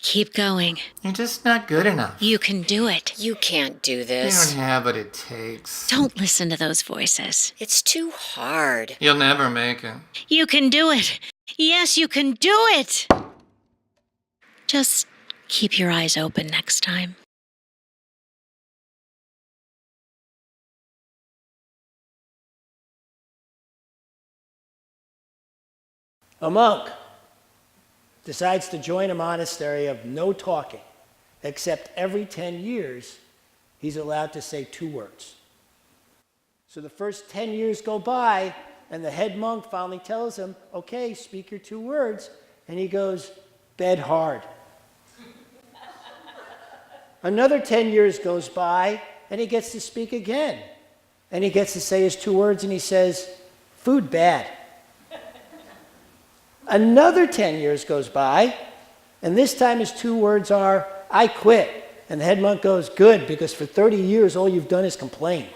Keep going. You're just not good enough. You can do it. You can't do You this. don't have what it takes. Don't listen to those voices. It's too hard. You'll never make it. You can do it. Yes, you can do it. Just keep your eyes open next time. A monk decides to join a monastery of no talking, except every 10 years, he's allowed to say 2 words. So the first 10 years go by, and the head monk finally tells him, okay, speak your 2 words. And he goes, bed hard. Another 10 years goes by, and he gets to speak again. And he gets to say his 2 words, and he says, food bad. Another 10 years goes by, and this time his 2 words are, I quit. And the head monk goes, good, because for 30 years all you've done is complain.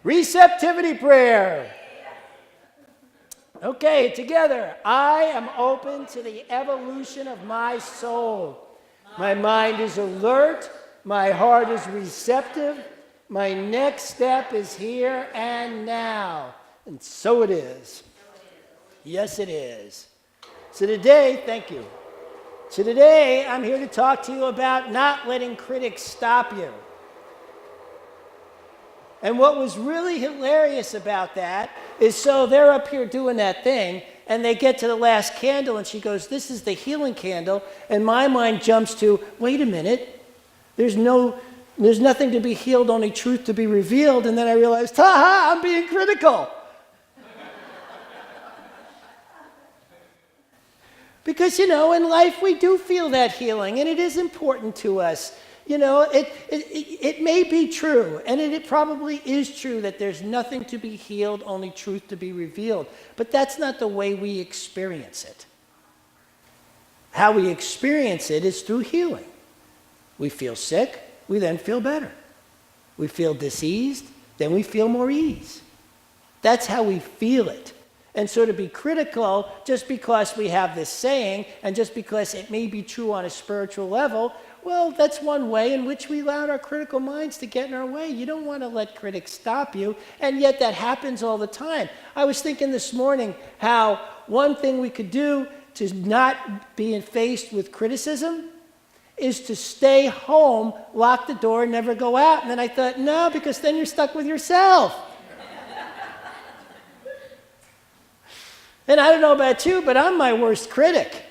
Receptivity prayer. Okay, together. I am open to the evolution of my soul. My mind is alert. My heart is receptive. My next step is here and now. And so it is. Yes, it is. So today, thank you. So today, I'm here to talk to you about not letting critics stop you. And what was really hilarious about that is, so they're up here doing that thing, and they get to the last candle, and she goes, this is the healing candle. And my mind jumps to, wait a minute, there's nothing to be healed, only truth to be revealed. And then I realized, ha-ha, I'm being critical. Because, in life we do feel that healing, and it is important to us. It may be true, and it probably is true that there's nothing to be healed, only truth to be revealed. But that's not the way we experience it. How we experience it is through healing. We feel sick, we then feel better. We feel diseased, then we feel more ease. That's how we feel it. And so to be critical, just because we have this saying, and just because it may be true on a spiritual level, well, that's one way in which we allow our critical minds to get in our way. You don't want to let critics stop you, and yet that happens all the time. I was thinking this morning how one thing we could do to not be faced with criticism is to stay home, lock the door, and never go out. And then I thought, no, because then you're stuck with yourself. And I don't know about you, but I'm my worst critic.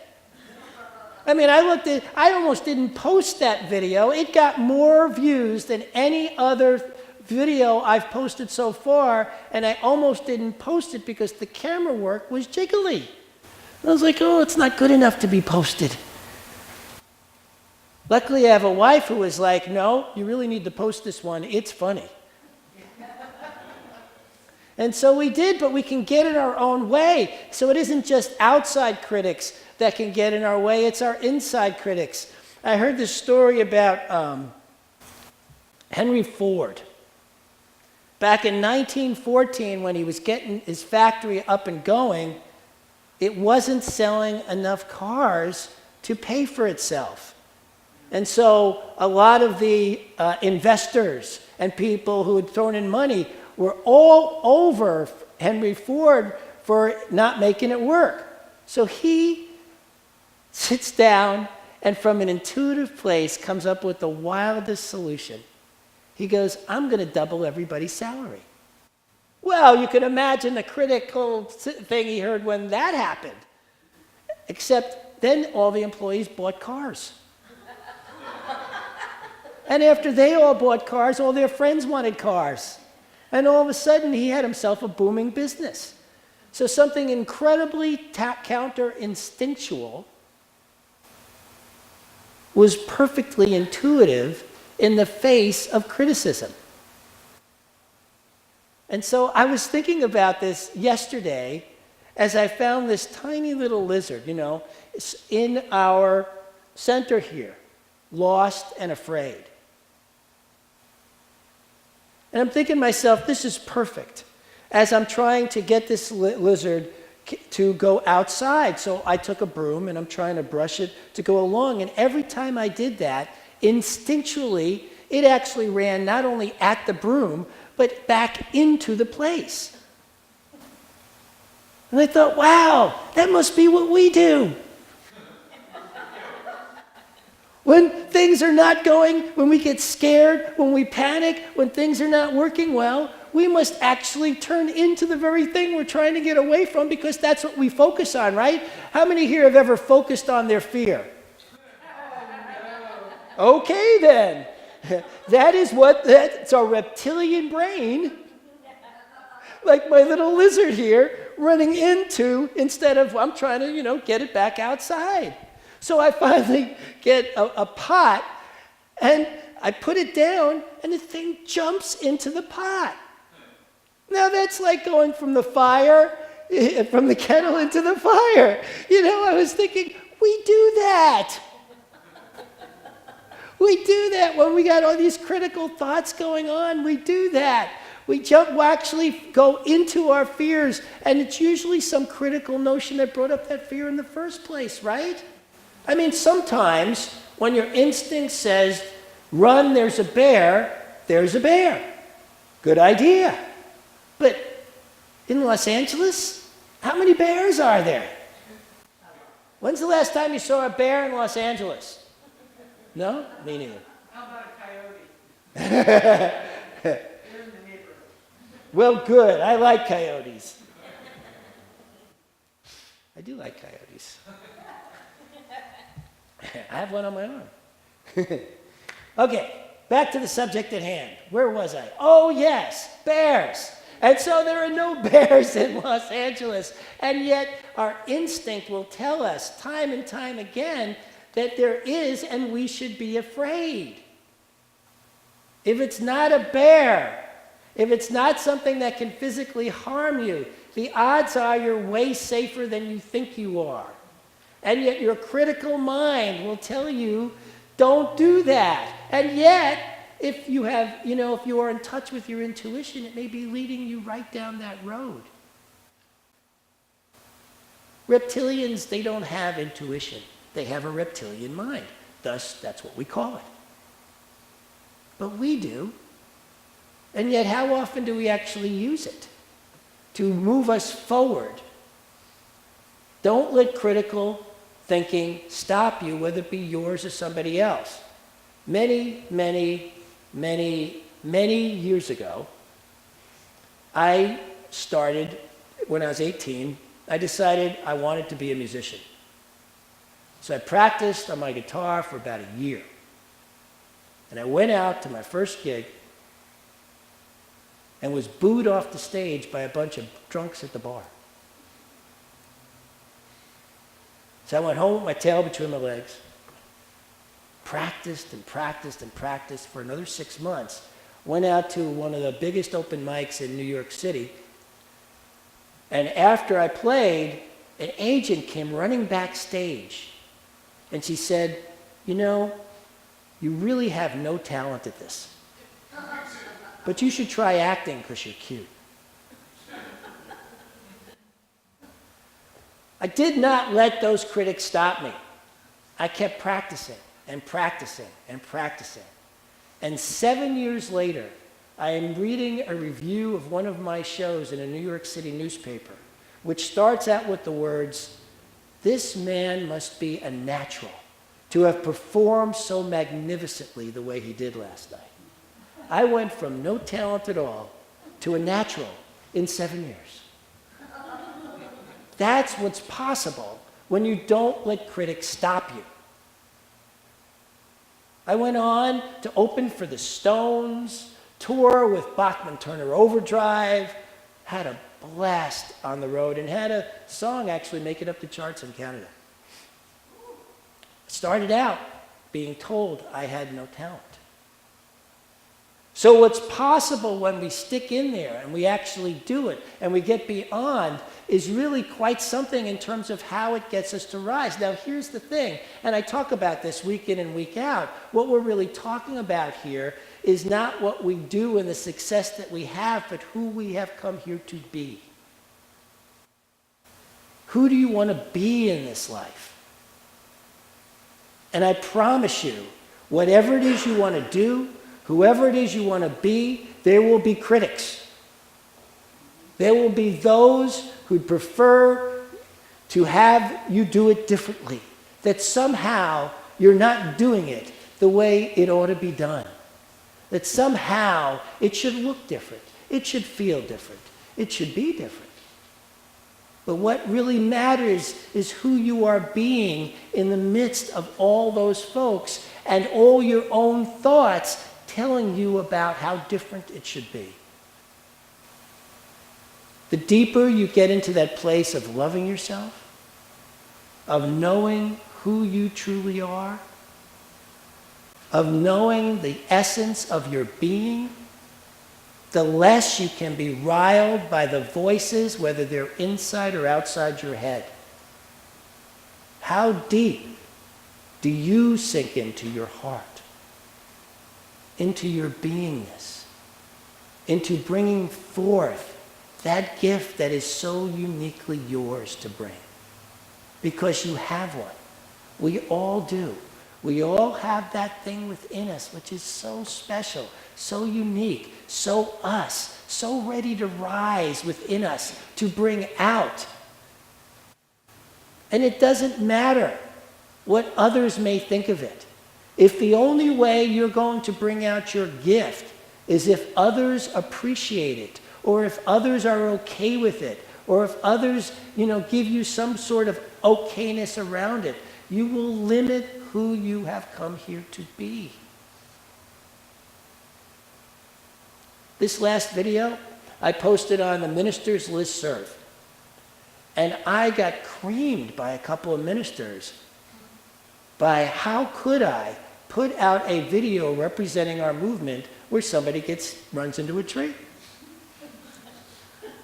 I mean, I almost didn't post that video. It got more views than any other video I've posted so far, and I almost didn't post it because the camera work was jiggly. I was like, oh, it's not good enough to be posted. Luckily, I have a wife who was like, no, you really need to post this one. It's funny. And so we did, but we can get in our own way. So it isn't just outside critics that can get in our way, it's our inside critics. I heard this story about Henry Ford. Back in 1914, when he was getting his factory up and going, it wasn't selling enough cars to pay for itself. And so a lot of the investors and people who had thrown in money were all over Henry Ford for not making it work. So he sits down and from an intuitive place comes up with the wildest solution. He goes, I'm going to double everybody's salary. Well, you can imagine the critical thing he heard when that happened. Except then all the employees bought cars. And after they all bought cars, all their friends wanted cars. And all of a sudden, he had himself a booming business. So something incredibly counter-instinctual was perfectly intuitive in the face of criticism. And so I was thinking about this yesterday as I found this tiny little lizard, in our center here, lost and afraid. And I'm thinking to myself, this is perfect. As I'm trying to get this lizard to go outside. So I took a broom and I'm trying to brush it to go along. And every time I did that, instinctually, it actually ran not only at the broom, but back into the place. And I thought, wow, that must be what we do. When things are not going, when we get scared, when we panic, when things are not working well, we must actually turn into the very thing we're trying to get away from, because that's what we focus on, right? How many here have ever focused on their fear? Okay, then. That's our reptilian brain, like my little lizard here, running into, instead of, I'm trying to, get it back outside. So I finally get a pot, and I put it down, and the thing jumps into the pot. Now that's like going from the fire, from the kettle into the fire. I was thinking, we do that. We do that when we got all these critical thoughts going on. We do that. We actually go into our fears, and it's usually some critical notion that brought up that fear in the first place, right? I mean, sometimes when your instinct says, run, there's a bear, there's a bear. Good idea. But in Los Angeles, how many bears are there? When's the last time you saw a bear in Los Angeles? No? Me neither. How about a coyote? They're in the neighborhood. Well, good. I like coyotes. I do like coyotes. I have one on my arm. Okay, back to the subject at hand. Where was I? Oh, yes, bears. And so there are no bears in Los Angeles. And yet our instinct will tell us time and time again that there is, and we should be afraid. If it's not a bear, if it's not something that can physically harm you, the odds are you're way safer than you think you are. And yet your critical mind will tell you, don't do that. And yet, if you have, if you are in touch with your intuition, it may be leading you right down that road. Reptilians, they don't have intuition. They have a reptilian mind. Thus, that's what we call it. But we do. And yet, how often do we actually use it to move us forward? Don't let critical thinking stop you, whether it be yours or somebody else. Many, many, many, many years ago, I started, when I was 18, I decided I wanted to be a musician. So I practiced on my guitar for about a year. And I went out to my first gig and was booed off the stage by a bunch of drunks at the bar. So I went home with my tail between my legs, practiced and practiced and practiced for another 6 months, went out to one of the biggest open mics in New York City, and after I played, an agent came running backstage, and she said, you really have no talent at this, but you should try acting because you're cute. I did not let those critics stop me. I kept practicing and practicing and practicing. And 7 years later, I am reading a review of one of my shows in a New York City newspaper, which starts out with the words, "This man must be a natural to have performed so magnificently the way he did last night." I went from no talent at all to a natural in 7 years. That's what's possible when you don't let critics stop you. I went on to open for the Stones, tour with Bachman Turner Overdrive, had a blast on the road, and had a song actually make it up the charts in Canada. Started out being told I had no talent. So what's possible when we stick in there and we actually do it and we get beyond is really quite something in terms of how it gets us to rise. Now here's the thing, and I talk about this week in and week out. What we're really talking about here is not what we do and the success that we have, but who we have come here to be. Who do you want to be in this life? And I promise you, whatever it is you want to do, whoever it is you want to be, there will be critics. There will be those who'd prefer to have you do it differently, that somehow you're not doing it the way it ought to be done, that somehow it should look different, it should feel different, it should be different. But what really matters is who you are being in the midst of all those folks and all your own thoughts telling you about how different it should be. The deeper you get into that place of loving yourself, of knowing who you truly are, of knowing the essence of your being, the less you can be riled by the voices, whether they're inside or outside your head. How deep do you sink into your heart, into your beingness, into bringing forth that gift that is so uniquely yours to bring? Because you have one. We all do. We all have that thing within us which is so special, so unique, so us, so ready to rise within us, to bring out. And it doesn't matter what others may think of it. If the only way you're going to bring out your gift is if others appreciate it, or if others are okay with it, or if others, give you some sort of okayness around it, you will limit who you have come here to be. This last video, I posted on the ministers' listserv. And I got creamed by a couple of ministers by how could I put out a video representing our movement where somebody runs into a tree.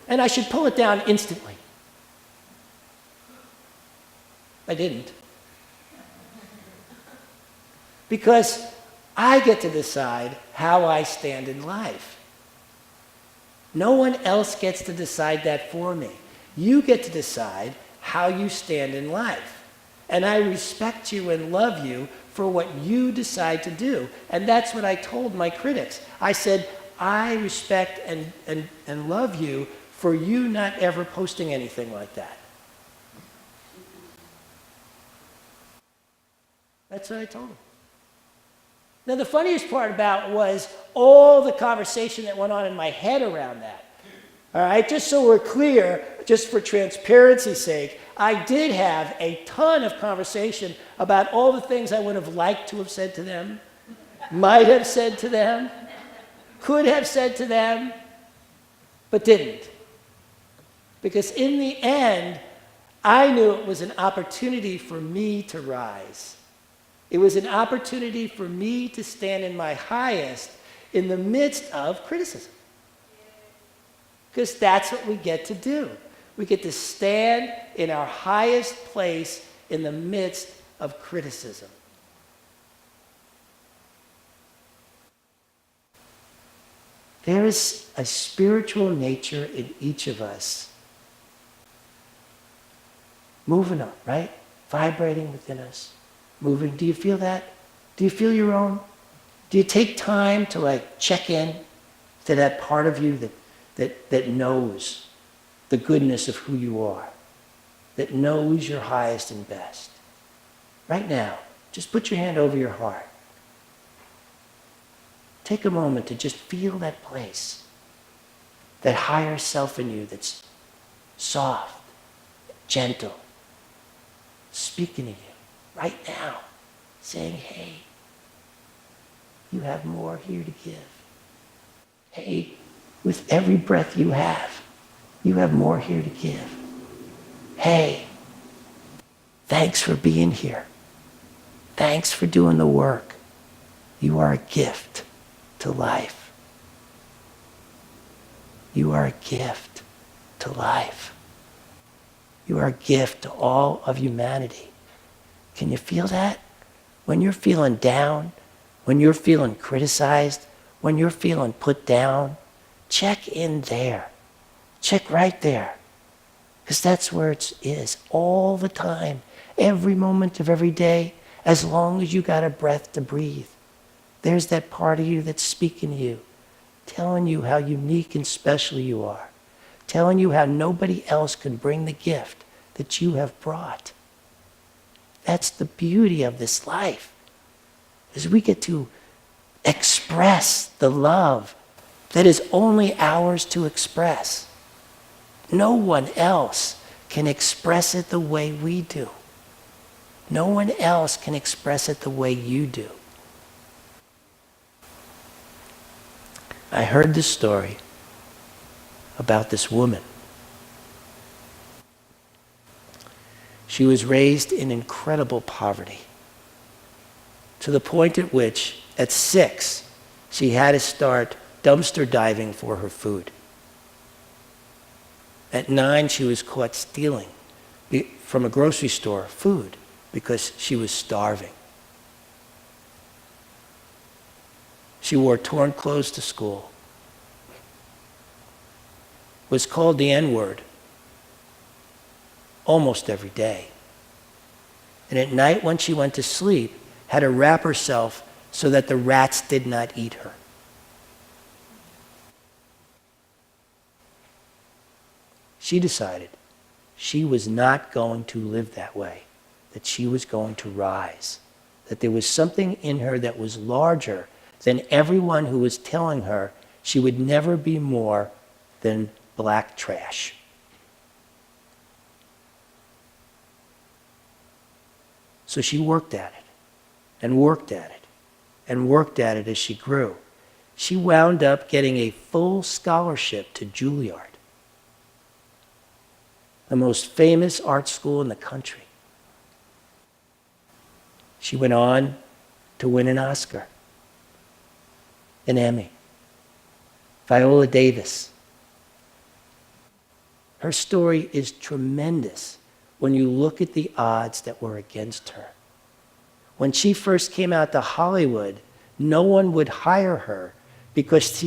And I should pull it down instantly. I didn't. Because I get to decide how I stand in life. No one else gets to decide that for me. You get to decide how you stand in life. And I respect you and love you for what you decide to do. And that's what I told my critics. I said, I respect and love you for you not ever posting anything like that. That's what I told them. Now, the funniest part about it was all the conversation that went on in my head around that. All right, just so we're clear, just for transparency's sake, I did have a ton of conversation about all the things I would have liked to have said to them, might have said to them, could have said to them, but didn't. Because in the end, I knew it was an opportunity for me to rise. It was an opportunity for me to stand in my highest in the midst of criticism. Because that's what we get to do. We get to stand in our highest place in the midst of criticism. There is a spiritual nature in each of us. Moving up, right? Vibrating within us. Moving. Do you feel that? Do you feel your own? Do you take time to check in to that part of you that knows the goodness of who you are, that knows your highest and best? Right now, just put your hand over your heart. Take a moment to just feel that place, that higher self in you that's soft, gentle, speaking to you right now, saying, hey, you have more here to give. Hey, with every breath you have more here to give. Hey, thanks for being here. Thanks for doing the work. You are a gift to life. You are a gift to life. You are a gift to all of humanity. Can you feel that? When you're feeling down, when you're feeling criticized, when you're feeling put down, check in there. Check right there. Because that's where it is all the time, every moment of every day, as long as you got a breath to breathe. There's that part of you that's speaking to you, telling you how unique and special you are, telling you how nobody else can bring the gift that you have brought. That's the beauty of this life, is we get to express the love that is only ours to express. No one else can express it the way we do. No one else can express it the way you do. I heard this story about this woman. She was raised in incredible poverty, to the point at which, at 6, she had to start dumpster diving for her food. At 9, she was caught stealing from a grocery store food because she was starving. She wore torn clothes to school, was called the N-word almost every day. And at night when she went to sleep, had to wrap herself so that the rats did not eat her. She decided she was not going to live that way, that she was going to rise, that there was something in her that was larger than everyone who was telling her she would never be more than black trash. So she worked at it, and worked at it, and worked at it as she grew. She wound up getting a full scholarship to Juilliard, the most famous art school in the country. She went on to win an Oscar, an Emmy, Viola Davis. Her story is tremendous when you look at the odds that were against her. When she first came out to Hollywood, no one would hire her because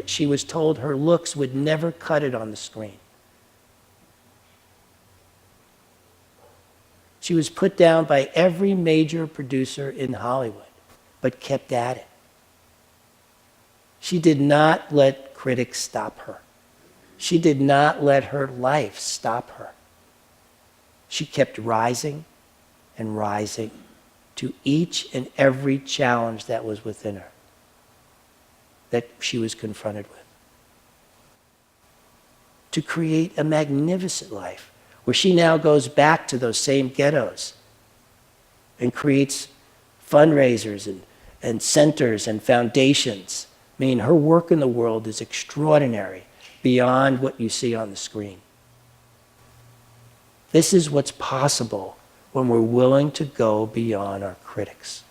she was told her looks would never cut it on the screen. She was put down by every major producer in Hollywood, but kept at it. She did not let critics stop her. She did not let her life stop her. She kept rising and rising to each and every challenge that was within her, that she was confronted with, to create a magnificent life where she now goes back to those same ghettos and creates fundraisers and centers and foundations. I mean, her work in the world is extraordinary, beyond what you see on the screen. This is what's possible when we're willing to go beyond our critics,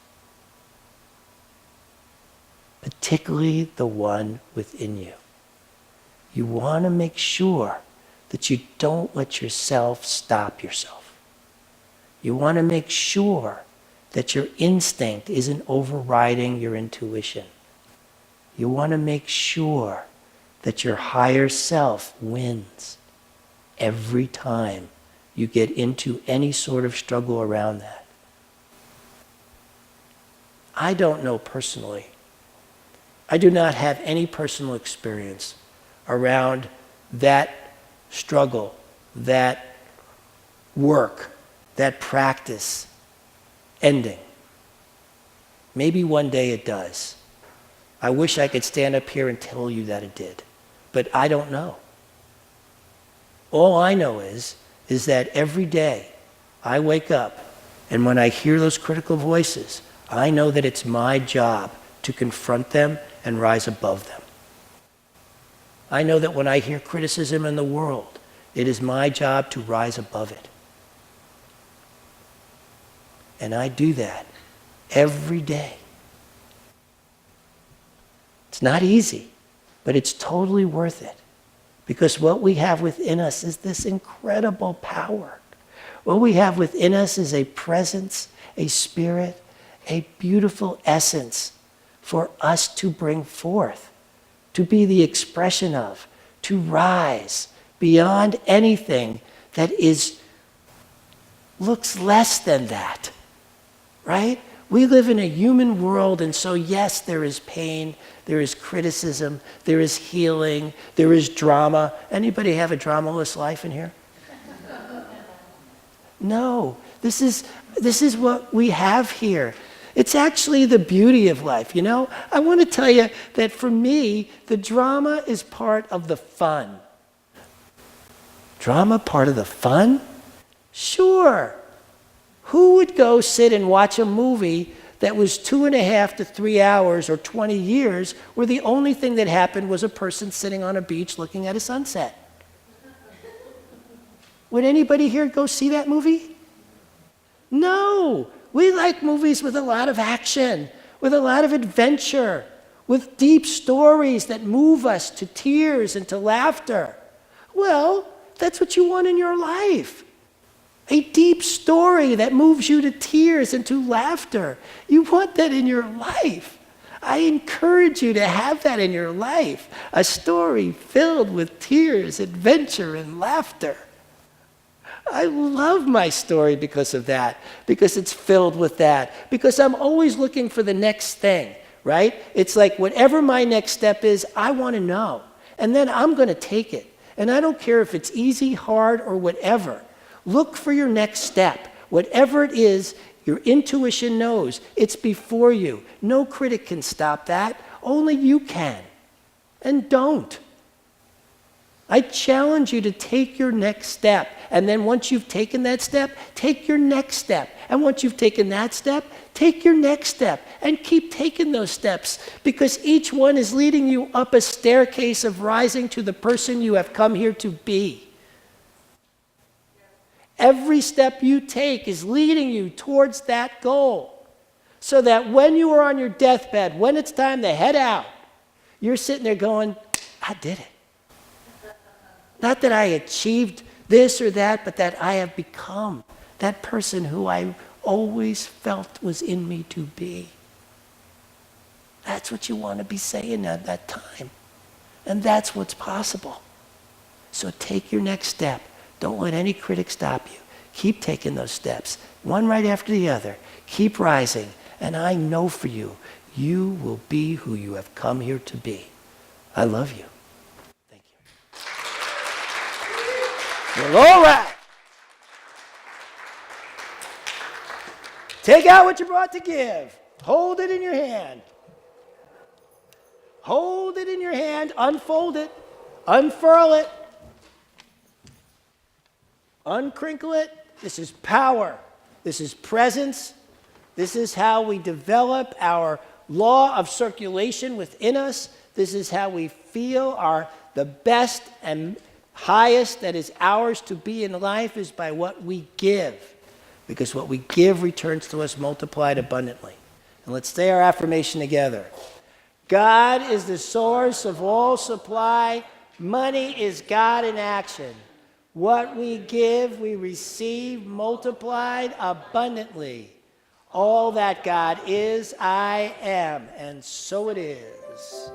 particularly the one within you. You want to make sure that you don't let yourself stop yourself. You want to make sure that your instinct isn't overriding your intuition. You want to make sure that your higher self wins every time you get into any sort of struggle around that. I don't know personally. I do not have any personal experience around that struggle, that work, that practice ending. Maybe one day it does. I wish I could stand up here and tell you that it did, but I don't know. All I know is that every day I wake up, and when I hear those critical voices, I know that it's my job to confront them and rise above them. I know that when I hear criticism in the world, it is my job to rise above it. And I do that every day. It's not easy, but it's totally worth it. Because what we have within us is this incredible power. What we have within us is a presence, a spirit, a beautiful essence for us to bring forth, to be the expression of, to rise, beyond anything that looks less than that, right? We live in a human world, and so yes, there is pain, there is criticism, there is healing, there is drama. Anybody have a dramaless life in here? No, this is what we have here. It's actually the beauty of life, you know? I want to tell you that for me, the drama is part of the fun. Drama part of the fun? Sure. Who would go sit and watch a movie that was 2.5 to 3 hours or 20 years where the only thing that happened was a person sitting on a beach looking at a sunset? Would anybody here go see that movie? No. We like movies with a lot of action, with a lot of adventure, with deep stories that move us to tears and to laughter. Well, that's what you want in your life. A deep story that moves you to tears and to laughter. You want that in your life. I encourage you to have that in your life. A story filled with tears, adventure, and laughter. I love my story because of that, because it's filled with that, because I'm always looking for the next thing, right? It's like whatever my next step is, I want to know. And then I'm going to take it. And I don't care if it's easy, hard, or whatever. Look for your next step. Whatever it is, your intuition knows. It's before you. No critic can stop that. Only you can. And don't. I challenge you to take your next step. And then once you've taken that step, take your next step. And once you've taken that step, take your next step. And keep taking those steps, because each one is leading you up a staircase of rising to the person you have come here to be. Every step you take is leading you towards that goal. So that when you are on your deathbed, when it's time to head out, you're sitting there going, I did it. Not that I achieved this or that, but that I have become that person who I always felt was in me to be. That's what you want to be saying at that time. And that's what's possible. So take your next step. Don't let any critic stop you. Keep taking those steps, one right after the other. Keep rising. And I know for you, you will be who you have come here to be. I love you. Thank you. Well, all right. Take out what you brought to give. Hold it in your hand. Hold it in your hand. Unfold it. Unfurl it. Uncrinkle it. This is power. This is presence. This is how we develop our law of circulation within us. This is how we feel the best and highest that is ours to be in life is by what we give. Because what we give returns to us multiplied abundantly. And let's say our affirmation together. God is the source of all supply. Money is God in action. What we give, we receive multiplied abundantly. All that God is, I am, and so it is.